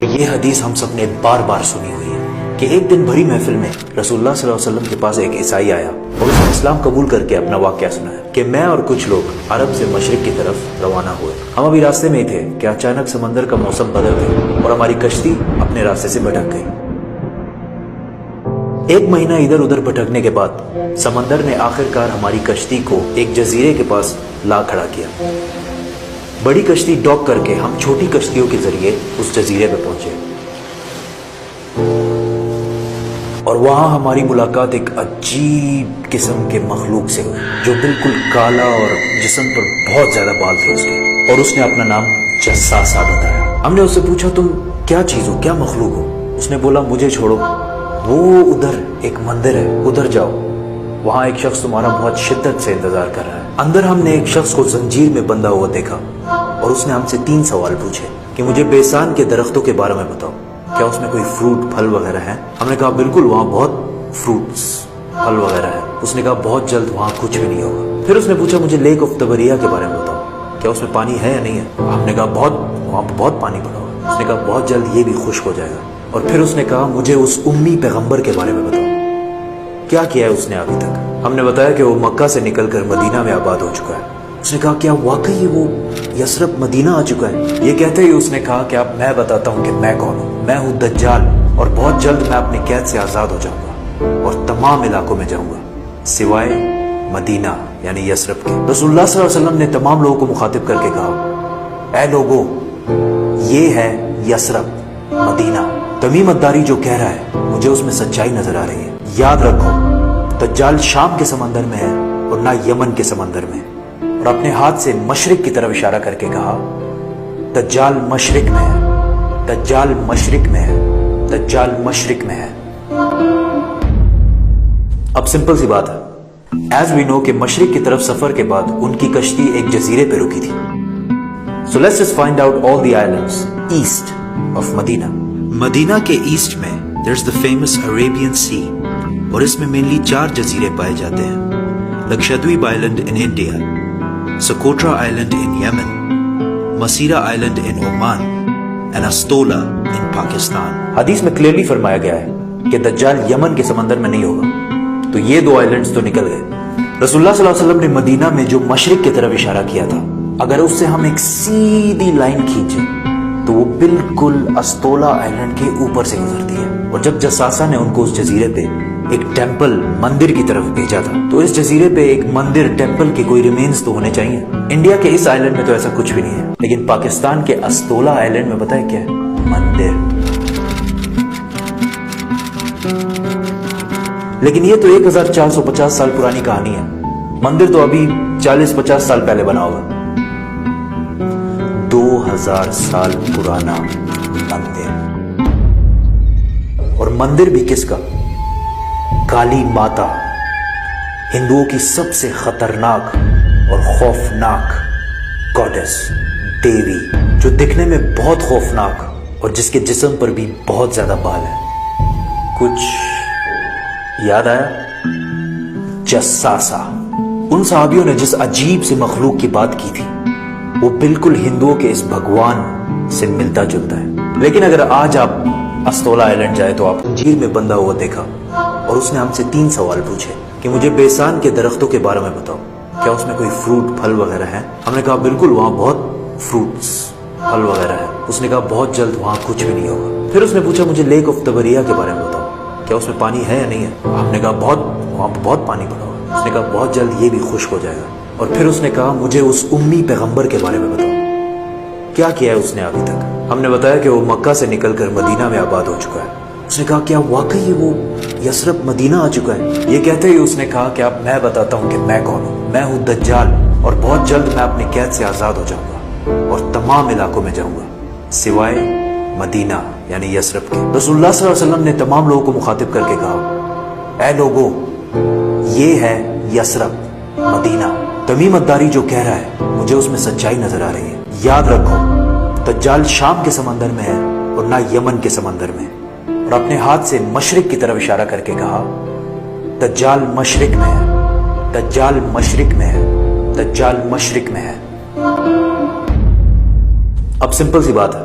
یہ حدیث ہم سب نے بار بار سنی ہوئی ہے کہ ایک دن بھری محفل میں رسول اللہ صلی اللہ علیہ وسلم کے پاس ایک عیسائی آیا اور اس نے اسلام قبول کر کے اپنا واقعہ سنایا کہ میں اور کچھ لوگ عرب سے مشرق کی طرف روانہ ہوئے. ہم ابھی راستے میں ہی تھے کہ اچانک سمندر کا موسم بدل گیا اور ہماری کشتی اپنے راستے سے بھٹک گئی. ایک مہینہ ادھر ادھر بھٹکنے کے بعد سمندر نے آخرکار ہماری کشتی کو ایک جزیرے کے پاس لا کھڑا کیا. بڑی کشتی ڈاک کر کے ہم چھوٹی کشتیوں کے ذریعے اس جزیرے پہ پہنچے اور وہاں ہماری ملاقات ایک عجیب قسم کے مخلوق سے ہوئی جو بالکل کالا اور جسم پر بہت زیادہ بال تھے اس کے، اور اس نے اپنا نام جساسا بتایا. ہم نے اس سے پوچھا تم کیا چیز ہو، کیا مخلوق ہو؟ اس نے بولا مجھے چھوڑو، وہ ادھر ایک مندر ہے، ادھر جاؤ، وہاں ایک شخص تمہارا بہت شدت سے انتظار کر رہا ہے. اندر ہم نے ایک شخص کو زنجیر میں بندھا ہوا دیکھا اور اس نے ہم سے 3 سوال پوچھے کہ مجھے بیسان کے درختوں کے بارے میں بتاؤ، کیا اس میں کوئی فروٹ پھل وغیرہ ہیں؟ ہم نے کہا بالکل، وہاں بہت فروٹس پھل وغیرہ ہے. اس نے کہا بہت جلد وہاں کچھ بھی نہیں ہوگا. پھر اس نے پوچھا مجھے لیک آف تبریہ کے بارے میں بتاؤ، کیا اس میں پانی ہے یا نہیں ہے؟ ہم نے کہا وہاں بہت پانی پڑا ہوا. اس نے کہا بہت جلد یہ بھی خشک ہو جائے گا. اور پھر اس نے کہا مجھے اس امی پیغمبر کے بارے میں بتاؤ، کیا کیا ہے اس نے ابھی تک؟ ہم نے بتایا کہ وہ مکہ سے نکل کر مدینہ میں آباد ہو چکا ہے. اس نے کہا کیا واقعی وہ یثرب مدینہ آ چکا ہے؟ یہ کہتے ہی اس نے کہا کہ اب میں بتاتا ہوں کہ میں کون ہوں. میں ہوں دجال، اور بہت جلد میں اپنی قید سے آزاد ہو جاؤں گا اور تمام علاقوں میں جاؤں گا سوائے مدینہ یعنی یثرب کے. رسول اللہ صلی اللہ علیہ وسلم نے تمام لوگوں کو مخاطب کر کے کہا اے لوگو، یہ ہے یثرب مدینہ. تمیم الداری جو کہہ رہا ہے مجھے اس میں سچائی نظر آ رہی ہے. یاد رکھو دجال شام کے سمندر میں ہے اور نہ یمن کے سمندر میں. اور اپنے ہاتھ سے مشرق کی طرف اشارہ کر کے کہا دجال مشرق میں ہے، دجال مشرق میں ہے، دجال مشرق میں ہے. اب سمپل سی بات ہے، ایز وی نو کہ مشرق کی طرف سفر کے بعد ان کی کشتی ایک جزیرے پہ رکی تھی. So let's just find out all the islands east of Medina. مدینہ کے ایسٹ میں there's the famous Arabian Sea، اور اس میں مینلی 4 جزیرے پائے جاتے ہیں: Lakshadweep island in India, Socotra island in Yemen, Masirah island in Oman, and Astola in Pakistan. حدیث میں کلیئرلی فرمایا گیا ہے کہ دجال یمن کے سمندر میں نہیں ہوگا. تو یہ 2 آئلینڈز تو نکل گئے. رسول اللہ صلی اللہ علیہ وسلم نے مدینہ میں جو مشرق کی طرف اشارہ کیا تھا، اگر اس سے ہم ایک سیدھی لائن کھینچیں تو وہ بالکل استولا آئلینڈ کے اوپر سے گزرتی ہے. اور جب جساسا نے ان کو اس جزیرے پہ ایک ٹیمپل مندر کی طرف بھیجا تھا، تو اس جزیرے پہ ایک مندر ٹیمپل کے کوئی ریمینز تو ہونے چاہیے. انڈیا کے اس آئلینڈ میں تو ایسا کچھ بھی نہیں ہے، لیکن پاکستان کے استولا آئلینڈ میں بتائیں کیا ہے؟ مندر. لیکن یہ تو 1450 سال پرانی کہانی ہے. مندر تو ابھی 40-50 سال پہلے بنا ہوگا. 2000 سال پرانا مندر. اور مندر بھی کس کا؟ کالی ماتا، ہندوؤں کی سب سے خطرناک اور خوفناک گاڈس، دیوی، جو دکھنے میں بہت خوفناک اور جس کے جسم پر بھی بہت زیادہ بال ہے. کچھ یاد آیا؟ جساسا. ان صحابیوں نے جس عجیب سے مخلوق کی بات کی تھی وہ بالکل ہندوؤں کے اس بھگوان سے ملتا جلتا ہے. لیکن اگر آج آپ استولا آئلینڈ جائے تو آپ زنجیر میں بندھا ہوا دیکھا اور اس نے ہم سے 3 سوال پوچھے کہ مجھے بیسان کے درختوں کے بارے میں بتاؤ، کیا اس میں کوئی فروٹ پھل وغیرہ ہیں؟ ہم نے کہا بالکل، وہاں بہت فروٹس پھل وغیرہ ہے. اس نے کہا بہت جلد وہاں کچھ بھی نہیں ہوگا. پھر اس نے پوچھا مجھے لیک آف تبریہ کے بارے میں بتاؤ، کیا اس میں پانی ہے یا نہیں ہے؟ ہم نے کہا وہاں بہت پانی پڑا ہوا. اس نے کہا بہت جلد یہ بھی خشک ہو جائے گا. اور پھر اس نے کہا مجھے اس امی پیغمبر کے بارے میں بتاؤ، کیا کیا ہے اس نے ابھی تک؟ ہم نے بتایا کہ وہ مکہ سے نکل کر مدینہ میں آباد ہو چکا ہے. اس نے کہا کیا واقعی وہ یثرب مدینہ آ چکا ہے؟ یہ کہتے ہی اس نے کہا کہ اب میں بتاتا ہوں کہ میں کون ہوں. میں ہوں دجال، اور بہت جلد میں اپنی قید سے آزاد ہو جاؤں گا اور تمام علاقوں میں جاؤں گا سوائے مدینہ یعنی یثرب کے. رسول اللہ صلی اللہ علیہ وسلم نے تمام لوگوں کو مخاطب کر کے کہا اے لوگو، یہ ہے یثرب مدینہ. تمیم الداری جو کہہ رہا ہے مجھے اس میں سچائی نظر آ رہی ہے. یاد رکھو دجال شام کے سمندر میں ہے اور نہ یمن کے سمندر میں. اور اپنے ہاتھ سے مشرق کی طرف اشارہ کر کے کہا دجال مشرق میں ہے، دجال مشرق میں ہے، دجال مشرق میں ہے. اب سمپل سی بات ہے،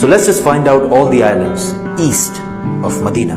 So let's just find out all the islands east of Medina.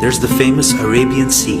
there's the famous Arabian Sea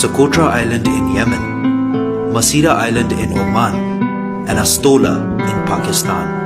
Socotra Island in Yemen, Masira Island in Oman and Astola in Pakistan.